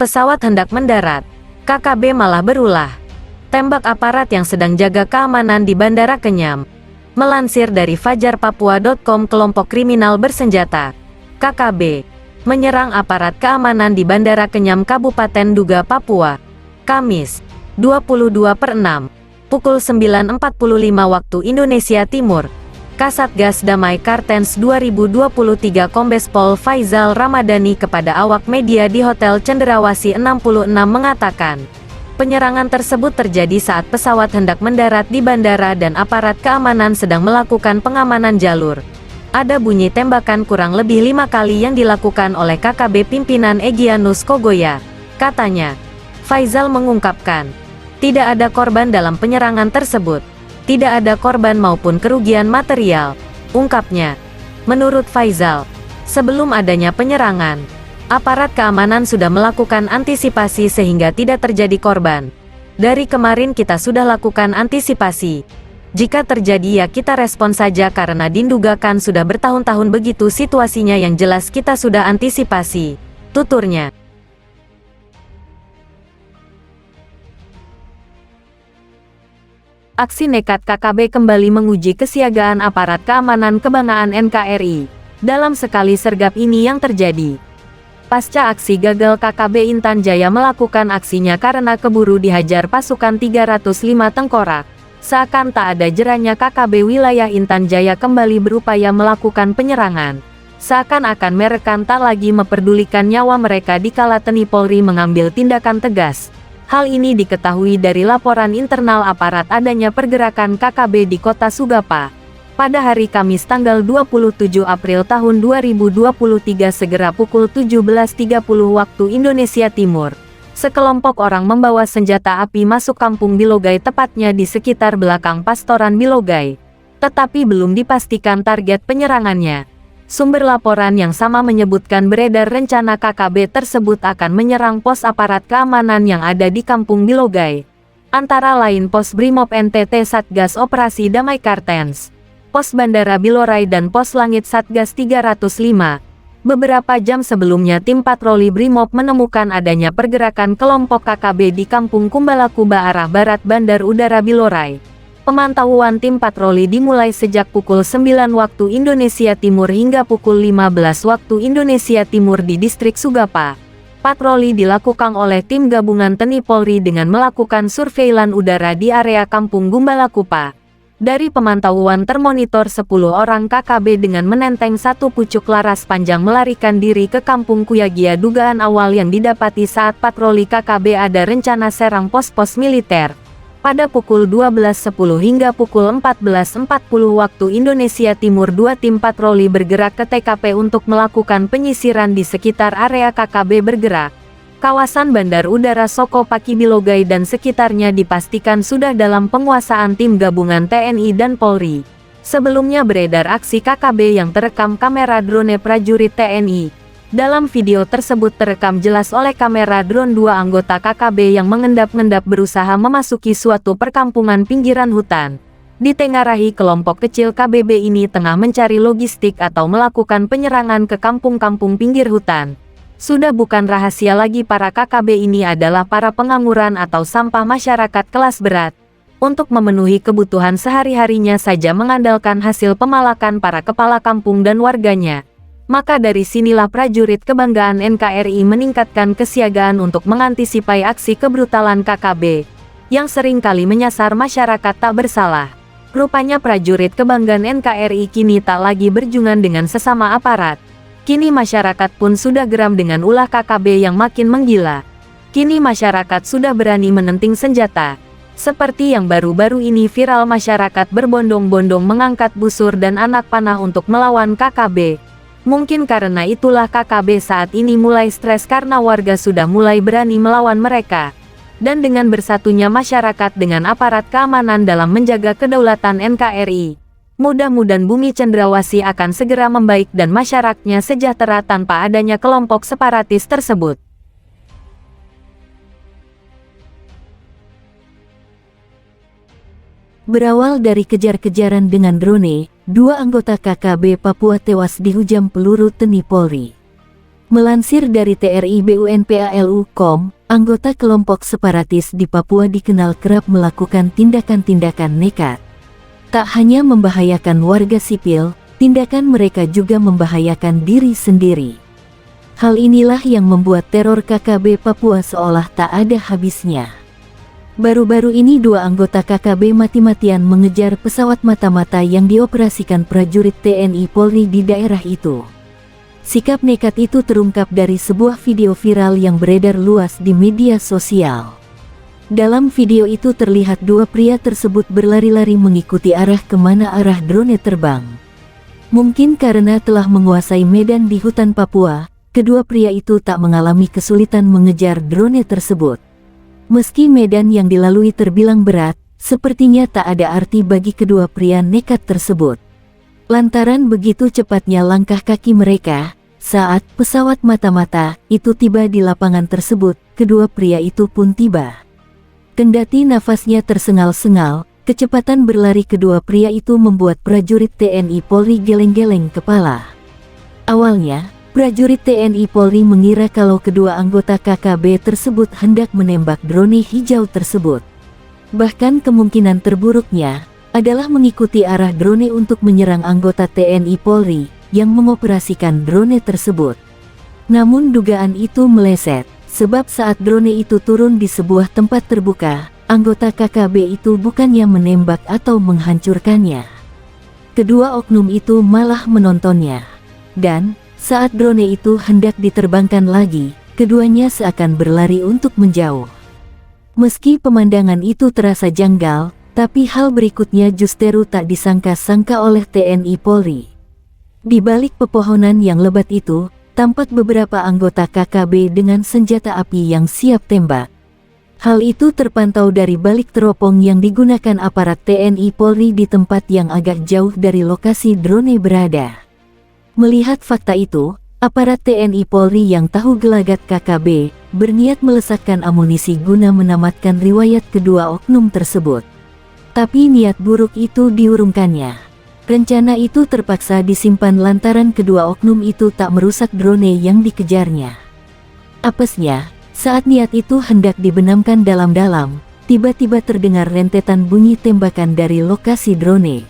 pesawat hendak mendarat, KKB malah berulah. Tembak aparat yang sedang jaga keamanan di Bandara Kenyam. Melansir dari fajarpapua.com, kelompok kriminal bersenjata, KKB, menyerang aparat keamanan di Bandara Kenyam Kabupaten Duga, Papua, Kamis, 22/6, pukul 9.45 waktu Indonesia Timur. Kasatgas Damai Kartens 2023 Kombes Pol Faizal Ramadhani kepada awak media di Hotel Cenderawasih 66 mengatakan, penyerangan tersebut terjadi saat pesawat hendak mendarat di bandara dan aparat keamanan sedang melakukan pengamanan jalur. Ada bunyi tembakan kurang lebih 5 kali yang dilakukan oleh KKB pimpinan Egyanus Kogoya, katanya. Faizal mengungkapkan, tidak ada korban dalam penyerangan tersebut. Tidak ada korban maupun kerugian material, ungkapnya. Menurut Faizal, sebelum adanya penyerangan, aparat keamanan sudah melakukan antisipasi sehingga tidak terjadi korban. Dari kemarin kita sudah lakukan antisipasi. Jika terjadi ya kita respon saja karena didugakan sudah bertahun-tahun begitu situasinya, yang jelas kita sudah antisipasi, tuturnya. Aksi nekat KKB kembali menguji kesiagaan aparat keamanan kebanggaan NKRI. Dalam sekali sergap ini yang terjadi pasca aksi gagal KKB Intan Jaya melakukan aksinya karena keburu dihajar pasukan 305 Tengkorak. Seakan tak ada jerahnya KKB wilayah Intan Jaya kembali berupaya melakukan penyerangan. Seakan-akan mereka tak lagi memperdulikan nyawa mereka dikala TNI Polri mengambil tindakan tegas. Hal ini diketahui dari laporan internal aparat adanya pergerakan KKB di kota Sugapa. Pada hari Kamis tanggal 27 April tahun 2023 segera pukul 17.30 waktu Indonesia Timur, sekelompok orang membawa senjata api masuk kampung Bilogai, tepatnya di sekitar belakang Pastoran Bilogai. Tetapi belum dipastikan target penyerangannya. Sumber laporan yang sama menyebutkan beredar rencana KKB tersebut akan menyerang pos aparat keamanan yang ada di kampung Bilogai. Antara lain Pos Brimob NTT Satgas Operasi Damai Kartens, Pos Bandara Bilorai dan Pos Langit Satgas 305. Beberapa jam sebelumnya tim patroli Brimob menemukan adanya pergerakan kelompok KKB di kampung Kumbalakuba arah barat Bandar Udara Bilorai. Pemantauan tim patroli dimulai sejak pukul 9 waktu Indonesia Timur hingga pukul 15 waktu Indonesia Timur di distrik Sugapa. Patroli dilakukan oleh tim gabungan TNI Polri dengan melakukan surveilan udara di area kampung Gumbalakupa. Dari pemantauan termonitor 10 orang KKB dengan menenteng satu pucuk laras panjang melarikan diri ke kampung Kuyagia. Dugaan awal yang didapati saat patroli KKB ada rencana serang pos-pos militer. Pada pukul 12.10 hingga pukul 14.40 waktu Indonesia Timur, dua tim patroli bergerak ke TKP untuk melakukan penyisiran di sekitar area KKB bergerak. Kawasan Bandar Udara Soko Paki Bilogai dan sekitarnya dipastikan sudah dalam penguasaan tim gabungan TNI dan Polri. Sebelumnya beredar aksi KKB yang terekam kamera drone prajurit TNI. Dalam video tersebut terekam jelas oleh kamera drone dua anggota KKB yang mengendap-endap berusaha memasuki suatu perkampungan pinggiran hutan. Ditengarai kelompok kecil KBB ini tengah mencari logistik atau melakukan penyerangan ke kampung-kampung pinggir hutan. Sudah bukan rahasia lagi para KKB ini adalah para pengangguran atau sampah masyarakat kelas berat. Untuk memenuhi kebutuhan sehari-harinya saja mengandalkan hasil pemalakan para kepala kampung dan warganya. Maka dari sinilah prajurit kebanggaan NKRI meningkatkan kesiagaan untuk mengantisipasi aksi kebrutalan KKB, yang sering kali menyasar masyarakat tak bersalah. Rupanya prajurit kebanggaan NKRI kini tak lagi berjungan dengan sesama aparat. Kini masyarakat pun sudah geram dengan ulah KKB yang makin menggila. Kini masyarakat sudah berani menenting senjata. Seperti yang baru-baru ini viral, masyarakat berbondong-bondong mengangkat busur dan anak panah untuk melawan KKB. Mungkin karena itulah KKB saat ini mulai stres karena warga sudah mulai berani melawan mereka. Dan dengan bersatunya masyarakat dengan aparat keamanan dalam menjaga kedaulatan NKRI, mudah-mudahan bumi Cendrawasih akan segera membaik dan masyarakatnya sejahtera tanpa adanya kelompok separatis tersebut. Berawal dari kejar-kejaran dengan drone, dua anggota KKB Papua tewas dihujam peluru TNI Polri. Melansir dari TRI-BUNPALU.com, anggota kelompok separatis di Papua dikenal kerap melakukan tindakan-tindakan nekat. Tak hanya membahayakan warga sipil, tindakan mereka juga membahayakan diri sendiri. Hal inilah yang membuat teror KKB Papua seolah tak ada habisnya. Baru-baru ini 2 anggota KKB mati-matian mengejar pesawat mata-mata yang dioperasikan prajurit TNI Polri di daerah itu. Sikap nekat itu terungkap dari sebuah video viral yang beredar luas di media sosial. Dalam video itu terlihat 2 pria tersebut berlari-lari mengikuti arah kemana arah drone terbang. Mungkin karena telah menguasai medan di hutan Papua, kedua pria itu tak mengalami kesulitan mengejar drone tersebut. Meski medan yang dilalui terbilang berat, sepertinya tak ada arti bagi kedua pria nekat tersebut. Lantaran begitu cepatnya langkah kaki mereka, saat pesawat mata-mata itu tiba di lapangan tersebut, kedua pria itu pun tiba. Kendati nafasnya tersengal-sengal, kecepatan berlari kedua pria itu membuat prajurit TNI Polri geleng-geleng kepala. Awalnya, prajurit TNI Polri mengira kalau kedua anggota KKB tersebut hendak menembak drone hijau tersebut. Bahkan kemungkinan terburuknya adalah mengikuti arah drone untuk menyerang anggota TNI Polri yang mengoperasikan drone tersebut. Namun dugaan itu meleset, sebab saat drone itu turun di sebuah tempat terbuka, anggota KKB itu bukannya menembak atau menghancurkannya. Kedua oknum itu malah menontonnya. Dan, saat drone itu hendak diterbangkan lagi, keduanya seakan berlari untuk menjauh. Meski pemandangan itu terasa janggal, tapi hal berikutnya justru tak disangka-sangka oleh TNI Polri. Di balik pepohonan yang lebat itu, tampak beberapa anggota KKB dengan senjata api yang siap tembak. Hal itu terpantau dari balik teropong yang digunakan aparat TNI Polri di tempat yang agak jauh dari lokasi drone berada. Melihat fakta itu, aparat TNI Polri yang tahu gelagat KKB, berniat melesatkan amunisi guna menamatkan riwayat kedua oknum tersebut. Tapi niat buruk itu diurungkannya. Rencana itu terpaksa disimpan lantaran kedua oknum itu tak merusak drone yang dikejarnya. Apesnya, saat niat itu hendak dibenamkan dalam-dalam, tiba-tiba terdengar rentetan bunyi tembakan dari lokasi drone.